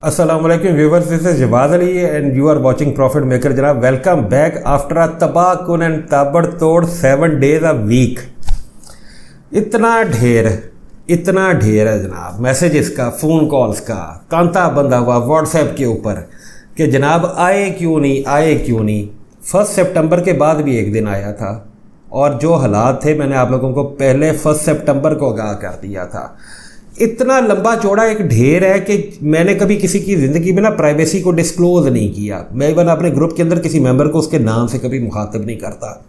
अस्सलाम वालेकुम viewers, this is Jawad Ali and you are watching profit maker. जनाब वेलकम बैक आफ्टर अ तबाहकुन and ताबड़तोड़ 7 डेज अ वीक। इतना ढेर है जनाब, मैसेजेस का, फ़ोन कॉल्स का कांता बंधा हुआ व्हाट्सएप के ऊपर कि जनाब आए क्यों नहीं। 1 सितंबर के बाद भी एक दिन आया था और जो हालात थे मैंने आप लोगों को पहले 1 सितंबर को आगाह कर दिया था। इतना लंबा चौड़ा एक ढेर है कि मैंने कभी किसी की ज़िंदगी में ना प्राइवेसी को डिस्क्लोज़ नहीं किया। मैं इवन अपने ग्रुप के अंदर किसी मेंबर को उसके नाम से कभी मुखातिब नहीं करता।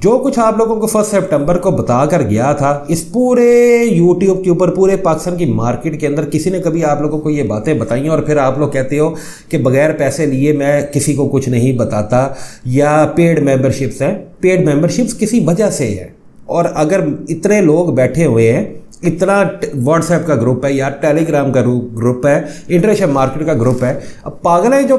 जो कुछ आप लोगों को 1 सितंबर को बता कर गया था, इस पूरे यूट्यूब के ऊपर, पूरे पाकिस्तान की मार्केट के अंदर किसी ने कभी आप लोगों को ये बातें बताई हैं और फिर आप लोग कहते हो कि बगैर पैसे लिए मैं किसी को कुछ नहीं बताता, या पेड मेंबरशिप्स हैं। पेड मेंबरशिप्स किसी वजह से है, और अगर इतने लोग बैठे हुए हैं, इतना व्हाट्सएप का ग्रुप है या टेलीग्राम का ग्रुप है, इंटरनेशनल मार्केट का ग्रुप है, अब पागल है जो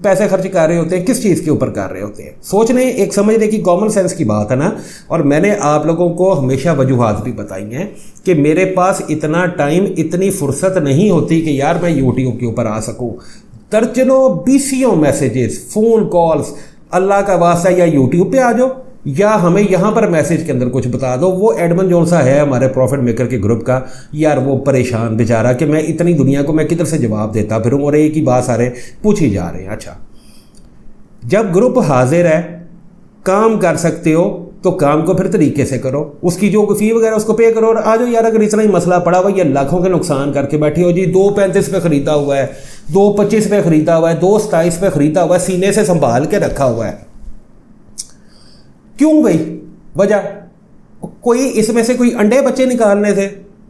पैसे खर्च कर रहे होते हैं किस चीज़ के ऊपर कर रहे होते हैं। सोचने एक समझने की कॉमन सेंस की बात है ना। और मैंने आप लोगों को हमेशा वजूहात भी बताई हैं कि मेरे पास इतना टाइम, इतनी फुर्सत नहीं होती कि यार मैं यूट्यूब के ऊपर आ सकूँ। दर्जनों बीसियों मैसेजेस, फ़ोन कॉल्स, अल्लाह का वास्ता या यूट्यूब पे आ जाओ या हमें यहाँ पर मैसेज के अंदर कुछ बता दो। वो एडमन जोन सा है हमारे प्रॉफिट मेकर के ग्रुप का, यार वो परेशान बेचारा कि मैं इतनी दुनिया को मैं किधर से जवाब देता फिरूँ, और एक ही बात सारे पूछ ही जा रहे हैं। अच्छा, जब ग्रुप हाजिर है, काम कर सकते हो तो काम को फिर तरीके से करो, उसकी जो फ़ी वगैरह उसको पे करो और आ जाओ। यार अगर इतना ही मसला पड़ा हुआ, ये लाखों के नुकसान करके बैठे हो जी, 2.35 पे ख़रीदा हुआ है, 2.25 पे ख़रीदा हुआ है, 2.27 पे ख़रीदा हुआ है, सीने से संभाल के रखा हुआ है, क्यों गई वजह? कोई इसमें से कोई अंडे बच्चे निकालने थे।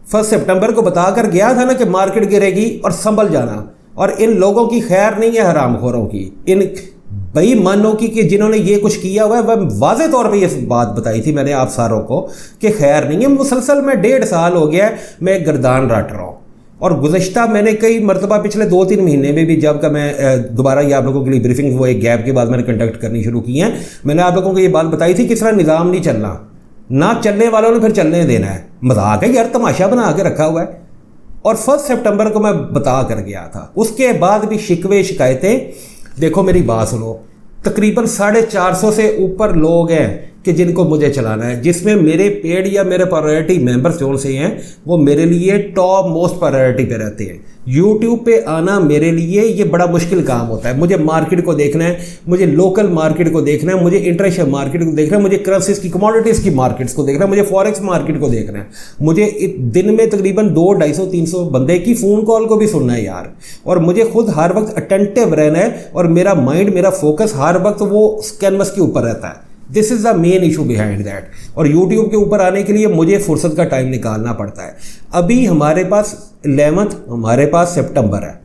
1 सितंबर को बताकर गया था ना कि मार्केट गिरेगी और संभल जाना। और इन लोगों की खैर नहीं है, हरामखोरों की, इन बेईमानों की, कि जिन्होंने ये कुछ किया हुआ है। वह वाज़े तौर पे ये बात बताई थी मैंने आप सारों को कि खैर नहीं है। मुसलसल में 1.5 साल हो गया है मैं गर्दान रट रहा हूँ, और गुज़श्ता मैंने कई मरतबा पिछले 2-3 महीने में भी, जब का मैं दोबारा ये आप लोगों के लिए ब्रीफिंग, वो एक गैप के बाद मैंने कंडक्ट करनी शुरू की है, मैंने आप लोगों को ये बात बताई थी कि इस तरह निज़ाम नहीं चलना, ना चलने वालों ने फिर चलने देना है। मजाक है यार, तमाशा बना के रखा हुआ है। और 1 सितंबर को मैं बता कर गया था, उसके बाद भी शिकवे शिकायतें। देखो मेरी बात सुनो, तकरीबन 450 से ऊपर लोग हैं कि जिनको मुझे चलाना है, जिसमें मेरे पेड या मेरे प्रायोरिटी मेंबर्स जो से हैं वो मेरे लिए टॉप मोस्ट प्रायोरिटी पे रहते हैं। यूट्यूब पे आना मेरे लिए ये बड़ा मुश्किल काम होता है। मुझे मार्केट को देखना है, मुझे लोकल मार्केट को देखना है, मुझे इंटरनेशनल मार्केट को देखना है, मुझे करेंसीज की, कमोडिटीज़ की मार्केट्स को देखना है, मुझे फॉरेक्स मार्केट को देखना है, मुझे दिन में तकरीबन 200-250-300 बंदे की फ़ोन कॉल को भी सुनना है यार, और मुझे खुद हर वक्त अटेंटिव रहना है, और मेरा माइंड, मेरा फोकस हर वक्त वो कैनवस के ऊपर रहता है। This is the main issue behind that. और यूट्यूब के ऊपर आने के लिए मुझे फुर्सत का टाइम निकालना पड़ता है। अभी हमारे पास 11 हमारे पास सितंबर है,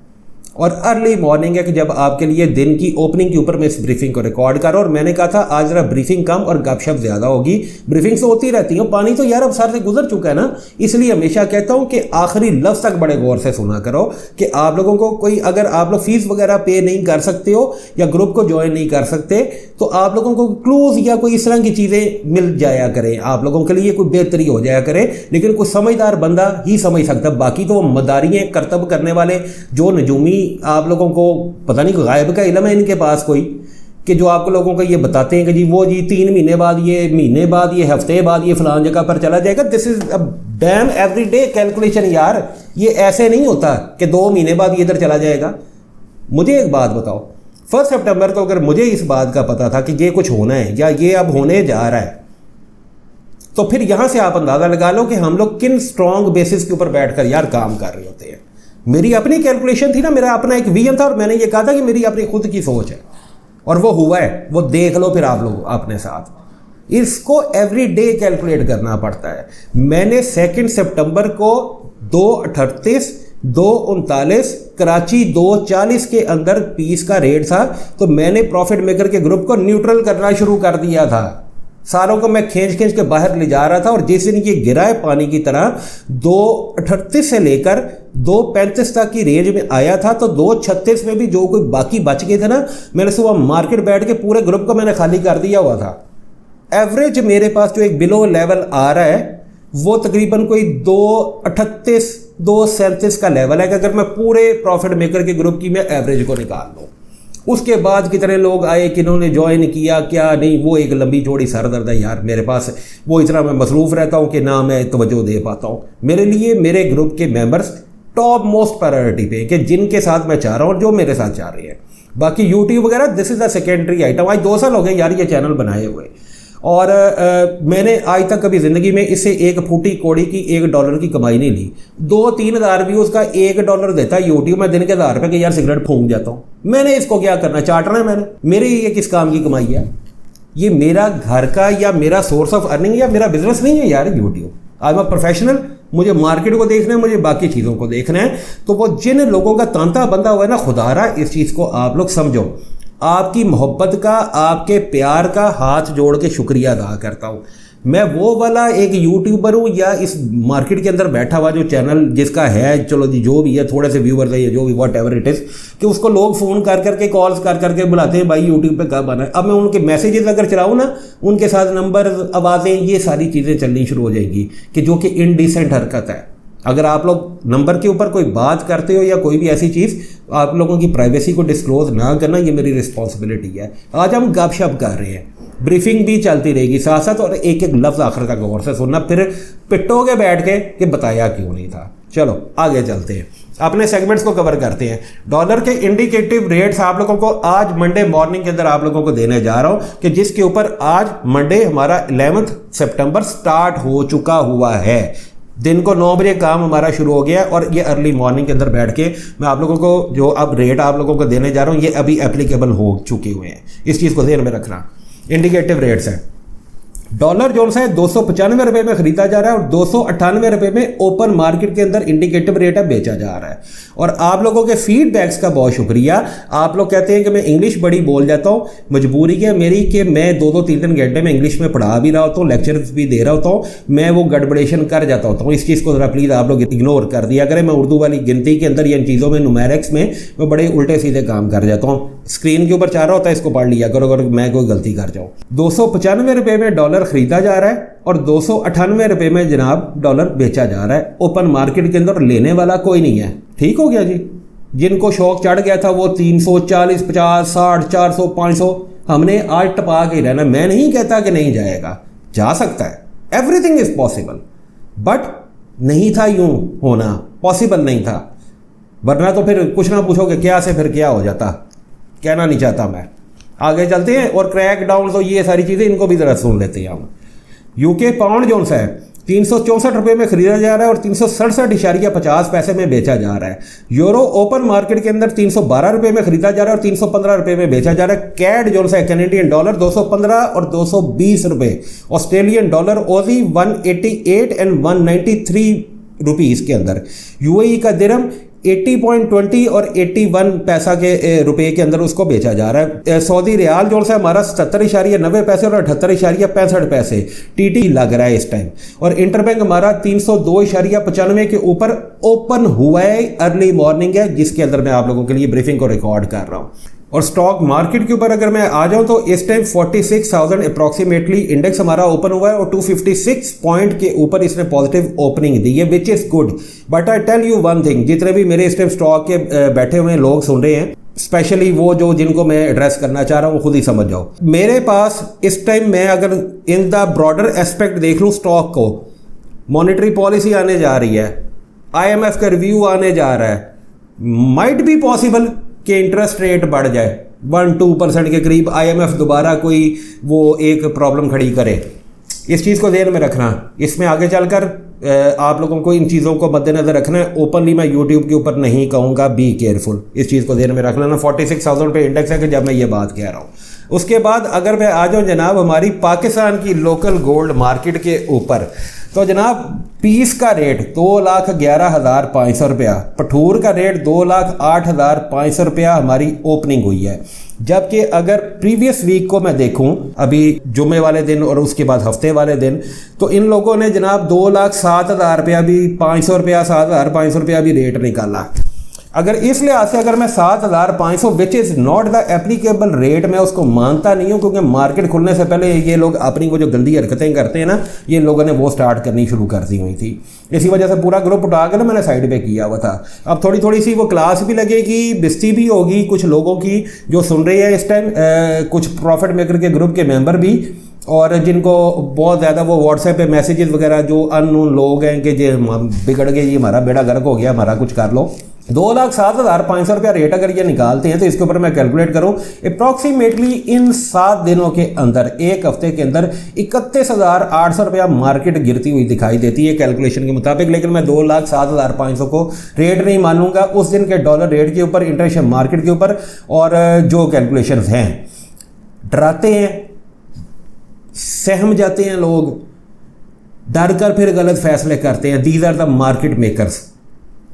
और अर्ली मॉर्निंग है कि जब आपके लिए दिन की ओपनिंग के ऊपर मैं इस ब्रीफिंग को रिकॉर्ड कर रहा हूँ। और मैंने कहा था आज जरा ब्रीफिंग कम और गपशप ज़्यादा होगी। ब्रीफिंग्स तो होती रहती हैं, पानी तो यार अब सर से गुजर चुका है ना, इसलिए हमेशा कहता हूँ कि आखिरी लफ्ज़ तक बड़े गौर से सुना करो। कि आप लोगों को कोई, अगर आप लोग फीस वगैरह पे नहीं कर सकते हो या ग्रुप को ज्वाइन नहीं कर सकते, तो आप लोगों को क्लूज़ या कोई इस तरह की चीज़ें मिल जाया करें, आप लोगों के लिए कोई बेहतरी हो जाया करे। लेकिन कोई समझदार बंदा ही समझ सकता, बाकी तो मदारियाँ करतब करने वाले जो नजूमी आप लोगों को पता नहीं गायब का इल्म है इनके पास कोई, कि जो आपको लोगों को ये बताते हैं कि जी वो जी 3 महीने बाद, ये महीने बाद, ये हफ्ते बाद ये फलान जगह पर चला जाएगा। This is a dam everyday calculation यार। ये ऐसे नहीं होता कि 2 महीने बाद ये इधर चला जाएगा। मुझे एक बात बताओ, 1 सितंबर को अगर मुझे इस बात का पता था कि ये कुछ होना है या ये अब होने जा रहा है, तो फिर यहां से आप अंदाजा लगा लो कि हम लोग किन स्ट्रॉन्ग बेसिस के ऊपर बैठकर यार काम कर रहे होते हैं। मेरी अपनी कैलकुलेशन थी ना, मेरा अपना एक विजन था, और मैंने ये कहा था कि मेरी अपनी खुद की सोच है, और वो हुआ है। वो देख लो फिर आप लोग अपने साथ। इसको एवरी डे कैलकुलेट करना पड़ता है। मैंने 2 सितंबर को 2.38, 2.39, कराची 2.40 के अंदर पीस का रेट था, तो मैंने प्रॉफिट मेकर के ग्रुप को न्यूट्रल करना शुरू कर दिया था। सारों को मैं खींच के बाहर ले जा रहा था, और जिस दिन ये गिरा है पानी की तरह, 2.38 से लेकर 2.35 तक की रेंज में आया था, तो 2.36 में भी जो कोई बाकी बच गए थे ना, मैंने सुबह मार्केट बैठ के पूरे ग्रुप को मैंने खाली कर दिया हुआ था। एवरेज मेरे पास जो एक बिलो लेवल आ रहा है वो तकरीबन कोई 2.38 237 का लेवल है कि अगर मैं पूरे प्रॉफिट मेकर के ग्रुप की मैं एवरेज को निकाल लूँ। उसके बाद कितने लोग आए कि इन्होंने ज्वाइन किया क्या नहीं, वो एक लंबी चौड़ी सरदर्द है यार मेरे पास, वो इतना मैं मसरूफ़ रहता हूँ कि ना मैं तवज्जो दे पाता हूँ। मेरे लिए मेरे ग्रुप के मेंबर्स टॉप मोस्ट प्रायोरिटी पे कि जिनके साथ मैं चाह रहा हूँ और जो मेरे साथ चाह रहे हैं। बाकी यूट्यूब वगैरह this is the secondary item. आज 2 साल हो गए यार ये चैनल बनाए हुए, और मैंने आज तक कभी ज़िंदगी में इससे एक फूटी कौड़ी की $1 की कमाई नहीं ली। 2-3 हज़ार व्यूज़ का $1 देता है यूट्यूब, मैं दिन के 1000 रुपये के यार सिगरेट फूंक जाता हूँ। मैंने इसको क्या करना, चाटना है मैंने, मेरे ये किस काम की कमाई है? ये मेरा घर का या मेरा सोर्स ऑफ अर्निंग या मेरा बिजनेस नहीं है यार YouTube. I am a professional, मुझे मार्केट को देखना है, मुझे बाकी चीज़ों को देखना है। तो वो जिन लोगों का तांता बंधा हुआ है ना, खुदारा इस चीज़ को आप लोग समझो। आपकी मोहब्बत का, आपके प्यार का हाथ जोड़ के शुक्रिया अदा करता हूँ। मैं वो वाला एक यूट्यूबर हूँ या इस मार्केट के अंदर बैठा हुआ जो चैनल जिसका है, चलो जी जो भी है, थोड़े से व्यूअर्स है या जो भी वॉट एवर इट इज़, कि उसको लोग फ़ोन कर करके कॉल्स कर करके बुलाते हैं, भाई यूट्यूब पे कब आना है। अब मैं उनके मैसेजेस अगर चलाऊँ ना, उनके साथ नंबर, आवाज़ें, ये सारी चीज़ें चलनी शुरू हो जाएंगी कि जो कि इनडिसेंट हरकत है। अगर आप लोग नंबर के ऊपर कोई बात करते हो या कोई भी ऐसी चीज़, आप लोगों की प्राइवेसी को डिस्क्लोज ना करना, ये मेरी रिस्पॉन्सिबिलिटी है। आज हम गपशप कर रहे हैं, ब्रीफिंग भी चलती रहेगी साथ साथ, और एक एक लफ्ज़ आखिर का गौर से सुनना, फिर पिटोगे बैठ के कि बताया क्यों नहीं था। चलो आगे चलते हैं, अपने सेगमेंट्स को कवर करते हैं। डॉलर के इंडिकेटिव रेट्स आप लोगों को आज मंडे मॉर्निंग के अंदर आप लोगों को देने जा रहा हूं, कि जिसके ऊपर आज मंडे हमारा 11 सितंबर स्टार्ट हो चुका हुआ है। दिन को 9 बजे काम हमारा शुरू हो गया है, और ये अर्ली मॉर्निंग के अंदर बैठ के मैं आप लोगों को जो अब रेट आप लोगों को देने जा रहा हूँ, ये अभी एप्लीकेबल हो चुके हुए हैं। इस चीज़ को ध्यान में रखना। इंडिकेटिव रेट्स हैं, डॉलर जो है 295 रुपये में खरीदा जा रहा है और 298 रुपये में ओपन मार्केट के अंदर इंडिकेटिव रेट है बेचा जा रहा है। और आप लोगों के फीडबैक्स का बहुत शुक्रिया। आप लोग कहते हैं कि मैं इंग्लिश बड़ी बोल जाता हूँ, मजबूरी है मेरी कि मैं 2-2 3-3 घंटे में इंग्लिश में पढ़ा भी रहा होता हूँ, लेक्चर्स भी दे रहा होता हूँ, मैं वो गड़बड़ेशन कर जाता होता हूँ। इस चीज़ को ज़रा प्लीज़ आप लोग इग्नोर कर दिया करें। मैं उर्दू वाली गिनती के अंदर या इन चीज़ों में, नुमेरिक्स में मैं बड़े उल्टे सीधे काम कर जाता हूँ। स्क्रीन के ऊपर चाह रहा होता है, इसको पढ़ लिया करो अगर मैं कोई गलती कर जाऊँ। 295 रुपये में डॉलर खरीदा जा रहा है और 298 रुपये में जनाब डॉलर बेचा जा रहा है ओपन मार्केट के अंदर। लेने वाला कोई नहीं है, ठीक हो गया जी। जिनको शौक चढ़ गया था वो 340, 50, 60, 400, 500, हमने आज टपा के रहना। मैं नहीं कहता कि नहीं जाएगा, जा सकता है, एवरीथिंग इज पॉसिबल, बट नहीं था यूं होना, पॉसिबल नहीं था। वरना तो फिर कुछ ना पूछोगे क्या से फिर क्या हो जाता, कहना नहीं चाहता मैं। आगे चलते हैं और क्रैक डाउन, तो ये सारी चीज़ें इनको भी ज़रा सुन लेते हैं हम। यूके पाउंड जो है 364 रुपये में खरीदा जा रहा है और 367.50 में बेचा जा रहा है। यूरो ओपन मार्केट के अंदर 312 रुपये में खरीदा जा रहा है और 315 रुपये में बेचा जा रहा है। कैड जो है कैनेडियन डॉलर 215 और 220 रुपये। Australian dollar OG 188 and 193 rupees के अंदर। यूएई का दिरहम 80.20 और 81 पैसा के रुपए के अंदर उसको बेचा जा रहा है। सऊदी रियाल जो है हमारा 77.90 और 78.65 टीटी लग रहा है इस टाइम। और इंटरबैंक हमारा 302.95 के ऊपर ओपन हुआ है, अर्ली मॉर्निंग है, जिसके अंदर मैं आप लोगों के लिए ब्रीफिंग को रिकॉर्ड कर रहा हूँ। और स्टॉक मार्केट के ऊपर अगर मैं आ जाऊं तो इस टाइम 46,000 अप्रॉक्सीमेटली इंडेक्स हमारा ओपन हुआ है और 256 पॉइंट के ऊपर इसने पॉजिटिव ओपनिंग दी है, which is good. But I tell you one thing, जितने भी मेरे इस टाइम स्टॉक के बैठे हुए लोग सुन रहे हैं, स्पेशली वो जो जिनको मैं एड्रेस करना चाह रहा हूँ, खुद ही समझ जाओ। मेरे पास इस टाइम मैं अगर इन द ब्रॉडर एस्पेक्ट देख लूँ स्टॉक को, मॉनेटरी पॉलिसी आने जा रही है, IMF का रिव्यू आने जा रहा है, माइट बी पॉसिबल कि इंटरेस्ट रेट बढ़ जाए 1-2% के करीब, IMF दोबारा कोई वो एक प्रॉब्लम खड़ी करे। इस चीज़ को ध्यान में रखना। इसमें आगे चलकर आप लोगों को इन चीज़ों को मद्देनजर रखना है। ओपनली मैं यूट्यूब के ऊपर नहीं कहूँगा, बी केयरफुल, इस चीज़ को ध्यान में रख लेना। 46,000 पे इंडेक्स है कि जब मैं ये बात कह रहा हूँ। उसके बाद अगर मैं आ जाऊँ जनाब हमारी पाकिस्तान की लोकल गोल्ड मार्केट के ऊपर, तो जनाब पीस का रेट 2,11,500 रुपया, पठूर का रेट 2,08,500 रुपया हमारी ओपनिंग हुई है। जबकि अगर प्रीवियस वीक को मैं देखूं, अभी जुमे वाले दिन और उसके बाद हफ्ते वाले दिन, तो इन लोगों ने जनाब 2,07,000 रुपया भी, 500 रुपया, 7,500 रुपया भी रेट निकाला। अगर इस लिहाज से अगर मैं 7,500 which is not the applicable rate, मैं उसको मानता नहीं हूँ, क्योंकि मार्केट खुलने से पहले ये लोग अपनी वो जो गंदी हरकतें करते हैं ना, ये लोगों ने वो स्टार्ट करनी शुरू कर दी हुई थी। इसी वजह से पूरा ग्रुप उठा के ना मैंने साइड पे किया हुआ था। अब थोड़ी थोड़ी सी वो क्लास भी लगेगी, बेइज्जती भी होगी कुछ लोगों की जो सुन रहे हैं इस टाइम, कुछ प्रॉफिट मेकर के ग्रुप के मेंबर भी, और जिनको बहुत ज़्यादा वो व्हाट्सएप पे मैसेजेस वगैरह जो अननोन लोग हैं कि जे बिगड़ गए, ये हमारा बेड़ा गर्क हो गया, हमारा कुछ कर लो। 2,07,500 रुपया रेट अगर ये निकालते हैं तो इसके ऊपर मैं कैलकुलेट करूं, अप्रॉक्सीमेटली इन 7 दिनों के अंदर, एक हफ्ते के अंदर 31,800 रुपया मार्केट गिरती हुई दिखाई देती है कैलकुलेशन के मुताबिक। लेकिन मैं 2,07,500 को रेट नहीं मानूंगा, उस दिन के डॉलर रेट के ऊपर, इंटरनेशनल मार्केट के ऊपर, और जो कैलकुलेशन हैं डराते हैं, सहम जाते हैं लोग, डर कर फिर गलत फैसले करते हैं। These are the market makers,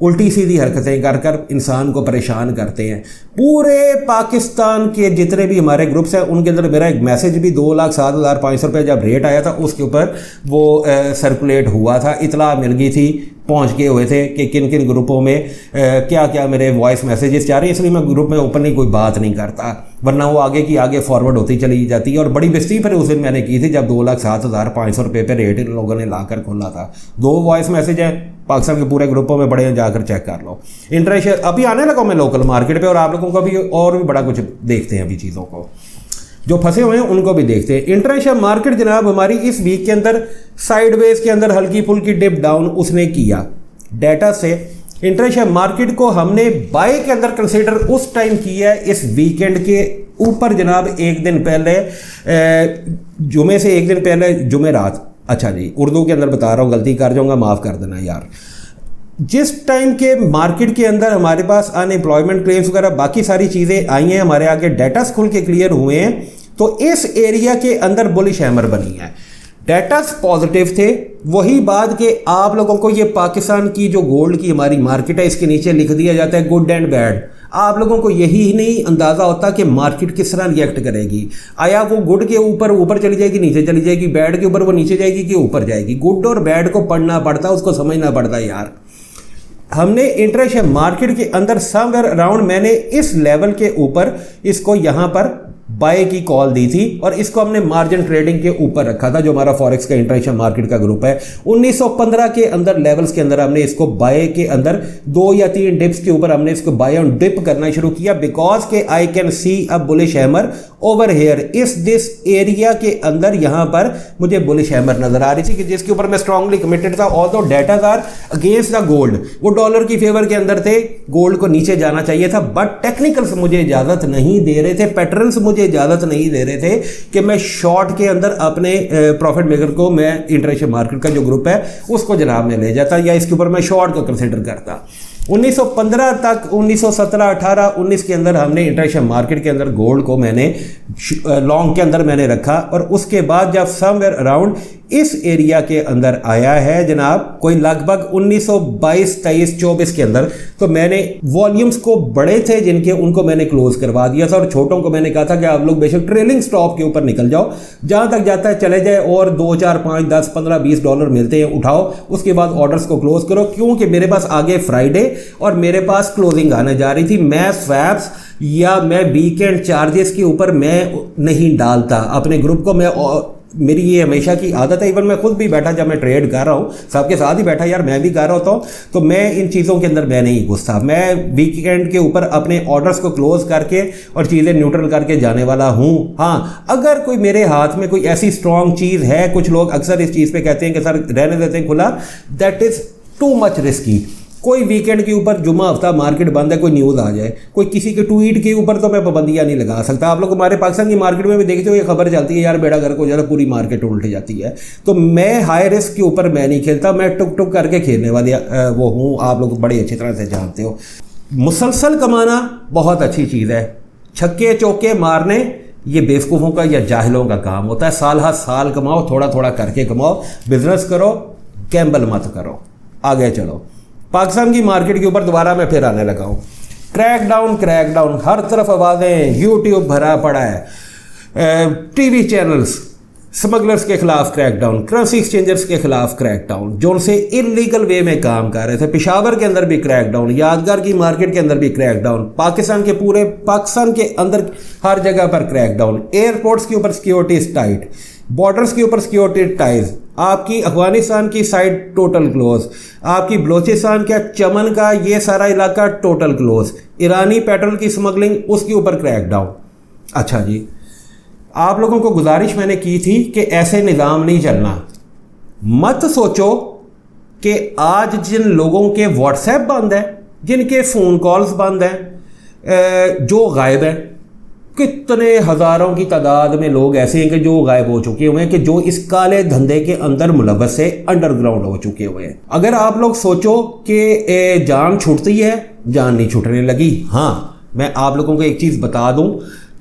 उल्टी सीधी हरकतें कर कर इंसान को परेशान करते हैं। पूरे पाकिस्तान के जितने भी हमारे ग्रुप्स हैं उनके अंदर मेरा एक मैसेज भी 2,07,500 रुपये जब रेट आया था उसके ऊपर वो सर्कुलेट हुआ था, इतला मिल गई थी, पहुंच गए हुए थे कि किन किन ग्रुपों में क्या क्या मेरे वॉइस मैसेजेस जा रहे हैं। इसलिए मैं ग्रुप में ओपनली कोई बात नहीं करता, वरना वो आगे की आगे फॉरवर्ड होती चली जाती है। और बड़ी बेइज्जती फिर उस दिन मैंने की थी जब 2,07,500 रुपये पे रेट इन लोगों ने लाकर खोला था। 2 वॉइस मैसेज हैं पाकिस्तान के पूरे ग्रुपों में बड़े, जाकर चेक कर लो। इंटरनेशनल अभी आने लगा मैं लोकल मार्केट पे, और आप लोगों को भी और भी बड़ा कुछ देखते हैं अभी चीज़ों को, जो फंसे हुए हैं उनको भी देखते हैं। इंटरनेशनल मार्केट जनाब हमारी इस वीक के अंदर साइडवेज के अंदर हल्की फुल्की डिप डाउन उसने किया। डाटा से इंटरनेशनल मार्केट को हमने बाय के अंदर कंसीडर उस टाइम किया है इस वीकेंड के ऊपर जनाब, एक दिन पहले, जुमे से एक दिन पहले, जुमे रात, अच्छा जी उर्दू के अंदर बता रहा हूँ, गलती कर जाऊँगा, माफ़ कर देना यार। जिस टाइम के मार्केट के अंदर हमारे पास अनएम्प्लॉयमेंट क्लेम्स वगैरह बाकी सारी चीज़ें आई हैं, हमारे आगे डाटास खुल के क्लियर हुए हैं, तो इस एरिया के अंदर बुलिश हैमर बनी है। डाटास पॉजिटिव थे, वही बात कि आप लोगों को ये पाकिस्तान की जो गोल्ड की हमारी मार्केट है इसके नीचे लिख दिया जाता है गुड एंड बैड। आप लोगों को यही नहीं अंदाज़ा होता कि मार्केट किस तरह रिएक्ट करेगी। आया वो गुड के ऊपर चली जाएगी, नीचे चली जाएगी, बैड के ऊपर वो नीचे जाएगी कि ऊपर जाएगी। गुड और बैड को पढ़ना पड़ता है, उसको समझना पड़ता है यार। हमने इंटरनेशनल मार्केट के अंदर समवेयर अराउंड मैंने इस लेवल के ऊपर इसको यहाँ पर बाय की कॉल दी थी, और इसको हमने मार्जिन ट्रेडिंग के ऊपर रखा था, जो हमारा फॉरेक्स का इंटरनेशनल मार्केट का ग्रुप है। 1915 के अंदर लेवल्स के अंदर हमने इसको बाय के अंदर 2 या 3 डिप्स के ऊपर हमने इसको बाय ऑन डिप करना शुरू किया, बिकॉज के I can see a bullish hammer over here, इस दिस एरिया के अंदर यहाँ पर मुझे बुलिश हैमर नजर आ रही थी कि जिसके ऊपर मैं स्ट्रांगली कमिटेड था। Although datas are against the gold, वो डॉलर की फेवर के अंदर थे, गोल्ड को नीचे जाना चाहिए था, बट टेक्निकल्स मुझे इजाजत नहीं दे रहे थे, पैटर्न्स मुझे इजाजत नहीं दे रहे थे कि मैं शॉर्ट के अंदर अपने प्रॉफिट मेकर को, मैं इंटरनेशनल मार्केट का जो ग्रुप है उसको जनाब में ले जाता या इसके ऊपर मैं शॉर्ट को कंसिडर करता। 1915 तक 1917, 18, 19 के अंदर हमने इंटरनेशनल मार्केट के अंदर गोल्ड को मैंने लॉन्ग के अंदर मैंने रखा, और उसके बाद जब समवेयर अराउंड इस एरिया के अंदर आया है जनाब कोई लगभग 1922, 23, 24 के अंदर, तो मैंने वॉल्यूम्स को बड़े थे जिनके उनको मैंने क्लोज करवा दिया था, और छोटों को मैंने कहा था कि आप लोग बेशक ट्रेलिंग स्टॉप के ऊपर निकल जाओ, जहां तक जाता है चले जाए, और 2, 4, 5, 10, 15, 20 डॉलर मिलते हैं उठाओ, उसके बाद ऑर्डर्स को क्लोज करो, क्योंकि मेरे पास आगे फ्राइडे और मेरे पास क्लोजिंग आने जा रही थी। मैं स्वैप्स या मैं वीकेंड चार्जेस के ऊपर मैं नहीं डालता अपने ग्रुप को, मैं मेरी ये हमेशा की आदत है, इवन मैं खुद भी बैठा जब मैं ट्रेड कर रहा हूँ, सबके साथ ही बैठा यार, मैं भी कर रहा होता हूँ, तो मैं इन चीज़ों के अंदर मैं नहीं घुसता। मैं वीकेंड के ऊपर अपने ऑर्डर्स को क्लोज करके और चीज़ें न्यूट्रल करके जाने वाला हूँ। हाँ, अगर कोई मेरे हाथ में कोई ऐसी स्ट्रॉन्ग चीज़ है, कुछ लोग अक्सर इस चीज़ पे कहते हैं कि सर रहने देते हैं खुला, that is too much risky. कोई वीकेंड के ऊपर जुमा हफ्ता मार्केट बंद है, कोई न्यूज़ आ जाए, कोई किसी के ट्वीट के ऊपर, तो मैं पाबंदियां नहीं लगा सकता। आप लोग हमारे पाकिस्तान की मार्केट में भी देखते हो, ये खबर चलती है यार बेड़ा गर्क हो जाता, पूरी मार्केट उल्ट जाती है। तो मैं हाई रिस्क के ऊपर मैं नहीं खेलता, मैं टुक टुक करके खेलने वाली वो हूँ, आप लोग बड़ी अच्छी तरह से जानते हो। मुसलसल कमाना बहुत अच्छी चीज़ है, छक्के चौके मारने ये बेवकूफ़ों का या जाहिलों का काम होता है। साल हर साल कमाओ, थोड़ा थोड़ा करके कमाओ, बिजनेस करो, गैम्बल मत करो, आगे चलो। पाकिस्तान की मार्केट के ऊपर दोबारा मैं फिर आने लगा हूँ। क्रैक डाउन, हर तरफ आवाज़ें, यूट्यूब भरा पड़ा है, टीवी चैनल्स, स्मगलर्स के खिलाफ क्रैकडाउन, करेंसी एक्सचेंजर्स के खिलाफ क्रैकडाउन, जो उनसे इलीगल वे में काम कर रहे थे। पेशावर के अंदर भी क्रैकडाउन, यादगार की मार्केट के अंदर भी क्रैकडाउन, पाकिस्तान के अंदर हर जगह पर क्रैकडाउन, एयरपोर्ट्स के ऊपर सिक्योरिटी टाइट, बॉर्डर्स के ऊपर सिक्योरिटी टाइट, आपकी अफगानिस्तान की साइड टोटल क्लोज, आपकी बलोचिस्तान का चमन का ये सारा इलाका टोटल क्लोज, ईरानी पेट्रोल की स्मगलिंग उसके ऊपर क्रैकडाउन। अच्छा जी, आप लोगों को गुजारिश मैंने की थी कि ऐसे निज़ाम नहीं चलना। मत सोचो कि आज जिन लोगों के व्हाट्सएप बंद है, जिनके फ़ोन कॉल्स बंद हैं, जो गायब हैं, कितने हज़ारों की तादाद में लोग ऐसे हैं कि जो गायब हो चुके हुए हैं, कि जो इस काले धंधे के अंदर मुलव्वस से अंडरग्राउंड हो चुके हुए हैं। अगर आप लोग सोचो कि जान छूटती है, जान नहीं छूटने लगी। हाँ, मैं आप लोगों को एक चीज़ बता दूं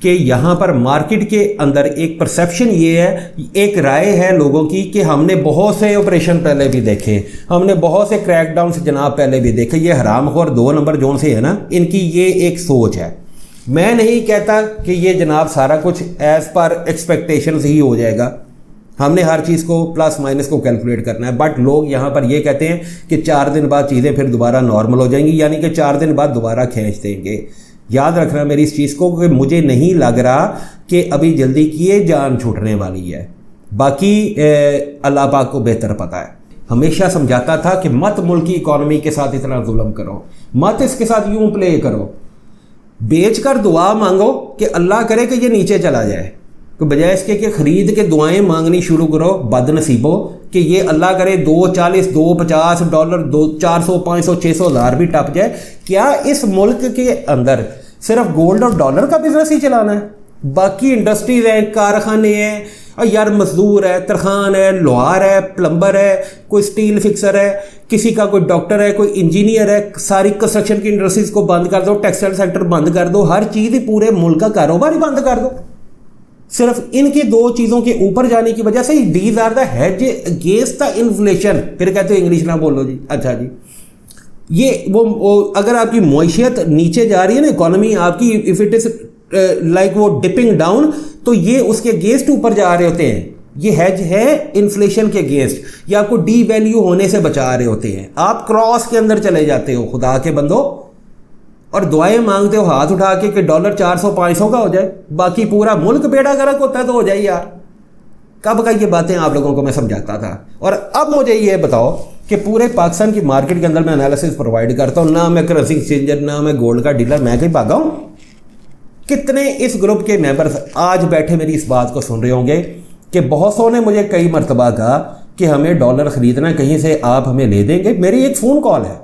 कि यहाँ पर मार्केट के अंदर एक परसेप्शन ये है, एक राय है लोगों की कि हमने बहुत से ऑपरेशन पहले भी देखे, हमने बहुत से क्रैकडाउन जनाब पहले भी देखे, ये हरामखोर 2 नंबर जोन से है ना, इनकी ये एक सोच है। मैं नहीं कहता कि ये जनाब सारा कुछ एज़ पर एक्सपेक्टेशंस ही हो जाएगा, हमने हर चीज़ को प्लस माइनस को कैलकुलेट करना है। बट लोग यहाँ पर ये कहते हैं कि 4 दिन बाद चीज़ें फिर दोबारा नॉर्मल हो जाएंगी, यानी कि 4 दिन बाद दोबारा खींच देंगे। याद रखना मेरी इस चीज़ को कि मुझे नहीं लग रहा कि अभी जल्दी किए जान छूटने वाली है। बाकी अल्लाह पाक को बेहतर पता है। हमेशा समझाता था कि मत मुल्क की इकॉनमी के साथ इतना जुल्म करो, मत इसके साथ यूं प्ले करो, बेच कर दुआ मांगो कि अल्लाह करे कि ये नीचे चला जाए, तो बजाय इसके कि ख़रीद के दुआएं मांगनी शुरू करो बदनसीबो कि ये अल्लाह करे $2.40 $2.50 $400 500 600 हज़ार भी टप जाए। क्या इस मुल्क के अंदर सिर्फ गोल्ड और डॉलर का बिजनेस ही चलाना है? बाकी इंडस्ट्रीज हैं, कारखाने हैं, और यार मजदूर है, तरखान है, लोहार है, प्लम्बर है, कोई स्टील फिक्सर है, किसी का कोई डॉक्टर है, कोई इंजीनियर है, सारी कंस्ट्रक्शन की इंडस्ट्रीज को बंद कर दो, टेक्सटाइल सेक्टर बंद कर दो, हर चीज़ ही पूरे मुल्क का कारोबार ही बंद कर दो। सिर्फ इनकी 2 चीज़ों के ऊपर जाने की वजह से these are the hedge against the inflation. फिर कहते हो इंग्लिश ना बोलो जी। अच्छा जी, ये वो अगर आपकी मईशत नीचे जा रही है ना, इकोनॉमी आपकी, इफ इट इज लाइक वो डिपिंग डाउन, तो ये उसके अगेंस्ट ऊपर जा रहे होते हैं। ये हेज है इन्फ्लेशन के अगेंस्ट, ये आपको डी वैल्यू होने से बचा रहे होते हैं। आप क्रॉस के अंदर चले जाते हो खुदा के बंदो, और दुआएं मांगते हो हाथ उठा के कि डॉलर 400 500 का हो जाए, बाकी पूरा मुल्क बेड़ा गर्क होता है तो हो जाए यार। कब का ये बातें आप लोगों को मैं समझाता था। और अब मुझे ये बताओ कि पूरे पाकिस्तान की मार्केट के अंदर मैं एनालिसिस प्रोवाइड करता हूँ, ना मैं करेंसी एक्सचेंजर, ना मैं गोल्ड का डीलर, मैं कहीं भागा हूँ? कितने इस ग्रुप के मेंबर्स आज बैठे मेरी इस बात को सुन रहे होंगे कि बहुत सौ ने मुझे कई मरतबा कहा कि हमें डॉलर ख़रीदना कहीं से, आप हमें ले देंगे। मेरी एक फ़ोन कॉल है,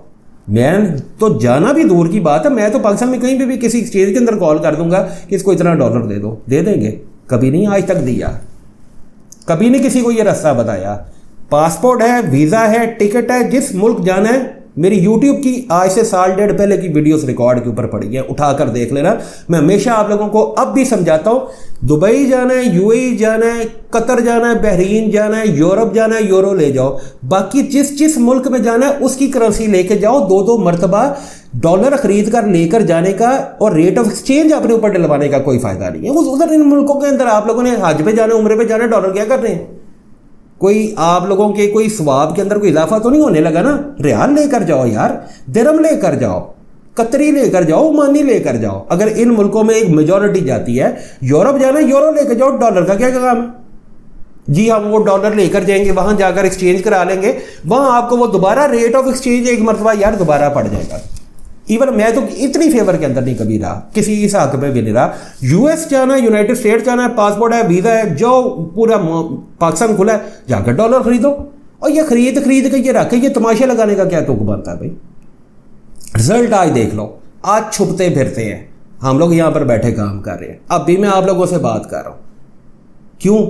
मैं तो जाना भी दूर की बात है, मैं तो पाकिस्तान में कहीं भी किसी एक्सचेंज के अंदर कॉल कर दूंगा कि इसको इतना डॉलर दे दो, दे देंगे। कभी नहीं आज तक दिया, कभी नहीं किसी को ये रास्ता बताया। पासपोर्ट है, वीज़ा है, टिकट है, जिस मुल्क जाना है। मेरी यूट्यूब की आज से 1.5 साल पहले की वीडियोस रिकॉर्ड के ऊपर पड़ी है, उठाकर देख लेना। मैं हमेशा आप लोगों को अब भी समझाता हूँ, दुबई जाना है, यूएई जाना है, कतर जाना है, बहरीन जाना है, यूरोप जाना है, यूरो ले जाओ। बाकी जिस जिस मुल्क में जाना है उसकी करेंसी लेके जाओ। 2-2 मरतबा डॉलर खरीद कर लेकर जाने का और रेट ऑफ एक्सचेंज अपने ऊपर डलवाने का कोई फ़ायदा नहीं है। उधर इन मुल्कों के अंदर आप लोगों ने हज पे जाना, उम्रे पे जाना, डॉलर क्या कर रहे हैं? कोई आप लोगों के कोई स्वाब के अंदर कोई इजाफा तो नहीं होने लगा ना? रियाल लेकर जाओ यार, दिरहम लेकर जाओ, कतरी लेकर जाओ, ओमानी लेकर जाओ। अगर इन मुल्कों में एक मेजॉरिटी जाती है, यूरोप जाना है, यूरो लेकर जाओ, डॉलर का क्या काम है जी? हम वो डॉलर लेकर जाएंगे, वहां जाकर एक्सचेंज करा लेंगे, वहां आपको वो दोबारा रेट ऑफ एक्सचेंज एक मरतबा यार दोबारा पड़ जाएगा। इवन मैं तो इतनी फेवर के अंदर नहीं कभी रहा, किसी इस हक में भी नहीं रहा। यूएस जाना है, यूनाइटेड स्टेट्स जाना है, पासपोर्ट है, वीज़ा है, जो पूरा पाकिस्तान खुला है, जाकर डॉलर खरीदो। और ये खरीद के ये रखे, ये तमाशे लगाने का क्या तुक बनता है भाई? रिजल्ट आज देख लो, आज छुपते फिरते हैं हम लोग, यहाँ पर बैठे काम कर रहे हैं। अब भी मैं आप लोगों से बात कर रहा हूँ, क्यों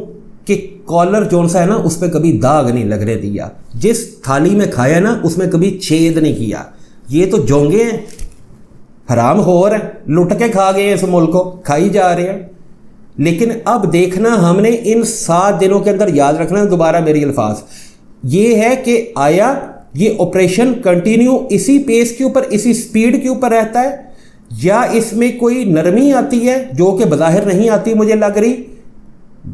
कि कॉलर जोन सा है ना, उस पर कभी दाग नहीं लगने दिया। जिस थाली में खाया ना, उसमें कभी छेद नहीं किया। ये तो जोंगे हैं, हराम खोर हैं, लुट के खा गए इस मुल्क को, खाई जा रहे हैं। लेकिन अब देखना हमने इन 7 दिनों के अंदर, याद रखना दोबारा मेरी अल्फाज ये है कि आया ये ऑपरेशन कंटिन्यू इसी पेस के ऊपर, इसी स्पीड के ऊपर रहता है, या इसमें कोई नरमी आती है जो कि बज़ाहिर नहीं आती मुझे लग रही।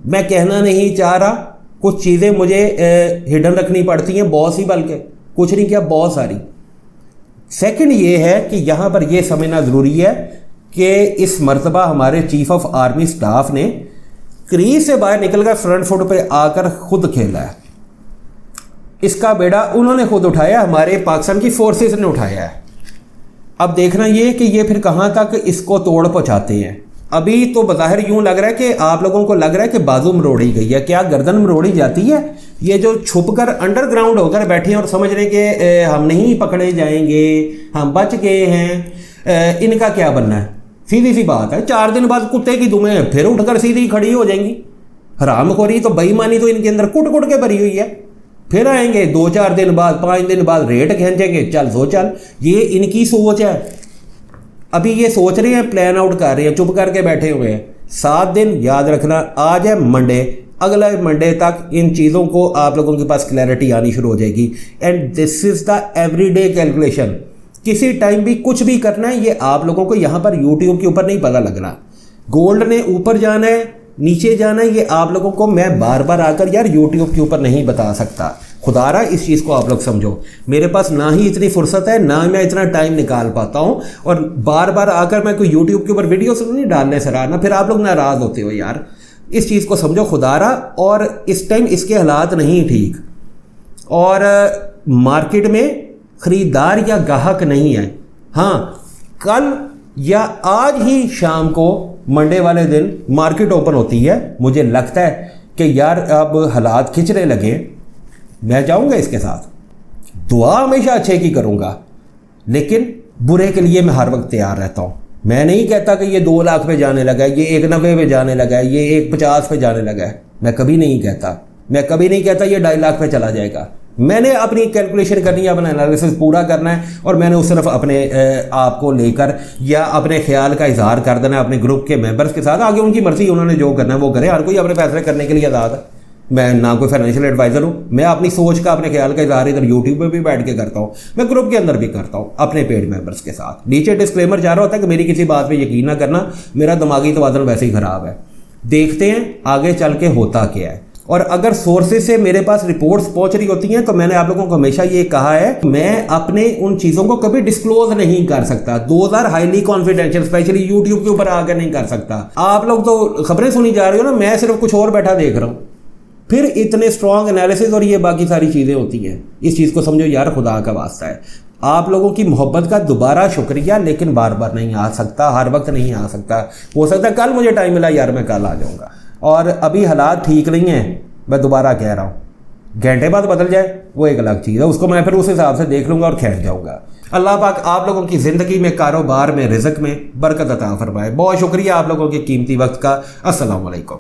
मैं कहना नहीं चाह रहा, कुछ चीज़ें मुझे हिडन रखनी पड़ती हैं, बहुत सी, बल्कि कुछ नहीं किया, बहुत सारी। सेकंड ये है कि यहाँ पर यह समझना ज़रूरी है कि इस मर्तबा हमारे चीफ ऑफ आर्मी स्टाफ ने क्रीज से बाहर निकल कर फ्रंट फुट पे आकर खुद खेला है। इसका बेड़ा उन्होंने खुद उठाया, हमारे पाकिस्तान की फोर्सेस ने उठाया है। अब देखना ये कि ये फिर कहाँ तक इसको तोड़ पहुँचाते हैं। अभी तो बज़ाहिर यूँ लग रहा है कि आप लोगों को लग रहा है कि बाजू मरोड़ी गई है, क्या गर्दन मरोड़ी जाती है? ये जो छुपकर अंडरग्राउंड होकर बैठे हैं और समझ रहे कि हम नहीं पकड़े जाएंगे, हम बच गए हैं, इनका क्या बनना है? सीधी सी बात है, 4 दिन बाद कुत्ते की दुमें फिर उठकर सीधी खड़ी हो जाएंगी। हरामखोरी तो बेईमानी तो इनके अंदर कुट कुट के भरी हुई है। फिर आएंगे 2-4 दिन बाद, 5 दिन बाद रेट खींचेंगे, चल सो चल। ये इनकी सोच है। अभी ये सोच रहे हैं, प्लान आउट कर रहे हैं, चुप करके बैठे हुए हैं। 7 दिन याद रखना, आज है मंडे, अगला मंडे तक इन चीज़ों को आप लोगों के पास क्लैरिटी आनी शुरू हो जाएगी। And this is the everyday calculation. किसी टाइम भी कुछ भी करना है, ये आप लोगों को यहाँ पर यूट्यूब के ऊपर नहीं पता लग रहा। गोल्ड ने ऊपर जाना है, नीचे जाना है, ये आप लोगों को मैं बार बार आकर यार यूट्यूब के ऊपर नहीं बता सकता। खुदारा इस चीज़ को आप लोग समझो, मेरे पास ना ही इतनी फुर्सत है, ना मैं इतना टाइम निकाल पाता हूँ, और बार बार आकर मैं कोई यूट्यूब के ऊपर वीडियो नहीं डालने से रहा ना, फिर आप लोग नाराज़ होते हो यार। इस चीज़ को समझो खुदारा। और इस टाइम इसके हालात नहीं ठीक, और मार्केट में ख़रीदार या ग्राहक नहीं है। हाँ, कल या आज ही शाम को मंडे वाले दिन मार्केट ओपन होती है। मुझे लगता है कि यार अब हालात खिंचने लगे, मैं जाऊंगा इसके साथ। दुआ हमेशा अच्छे की करूंगा, लेकिन बुरे के लिए मैं हर वक्त तैयार रहता हूं। मैं नहीं कहता कि ये 2 लाख पे जाने लगा है, ये 190 पे जाने लगा है, ये 150 पे जाने लगा है। मैं कभी नहीं कहता, मैं कभी नहीं कहता ये 2.5 लाख पे चला जाएगा। मैंने अपनी कैलकुलेशन करनी है, अपना एनालिसिस पूरा करना है, और मैंने उस तरफ अपने आप को लेकर या अपने ख्याल का इजहार कर देना है अपने ग्रुप के मेंबर्स के साथ। आगे उनकी मर्जी, उन्होंने जो करना है वो करें, हर कोई अपने फैसले करने के लिए आज़ाद है। मैं ना कोई फाइनेंशियल एडवाइज़र हूँ, मैं अपनी सोच का, अपने ख्याल का इजहार इधर यूट्यूब पे भी बैठ के करता हूँ, मैं ग्रुप के अंदर भी करता हूँ अपने पेड मेंबर्स के साथ। नीचे डिस्क्लेमर जा रहा होता है कि मेरी किसी बात पे यकीन ना करना, मेरा दिमागी तवाज़ुन वैसे ही ख़राब है। देखते हैं आगे चल के होता क्या है। और अगर सोर्सेज से मेरे पास रिपोर्ट्स पहुंच रही होती हैं तो मैंने आप लोगों को हमेशा ये कहा है, मैं अपने उन चीज़ों को कभी डिस्क्लोज नहीं कर सकता। 2000 हाईली कॉन्फिडेंशियल, स्पेशली यूट्यूब के ऊपर आकर नहीं कर सकता। आप लोग तो खबरें सुनी जा रही हो ना, मैं सिर्फ कुछ और बैठा देख रहा हूँ। फिर इतने स्ट्रॉन्ग एनालिसिस और ये बाकी सारी चीज़ें होती हैं। इस चीज़ को समझो यार, खुदा का वास्ता है। आप लोगों की मोहब्बत का दोबारा शुक्रिया, लेकिन बार बार नहीं आ सकता, हर वक्त नहीं आ सकता। हो सकता है कल मुझे टाइम मिला यार, मैं कल आ जाऊँगा। और अभी हालात ठीक नहीं हैं, मैं दोबारा कह रहा हूँ। घंटे बाद बदल जाए वो एक अलग चीज़ है, उसको मैं फिर उस हिसाब से देख लूँगा और खैर जाऊँगा। अल्लाह पाक आप लोगों की ज़िंदगी में, कारोबार में, रिज़्क में बरकत अता फरमाए। बहुत शुक्रिया आप लोगों के कीमती वक्त का। अस्सलाम वालेकुम।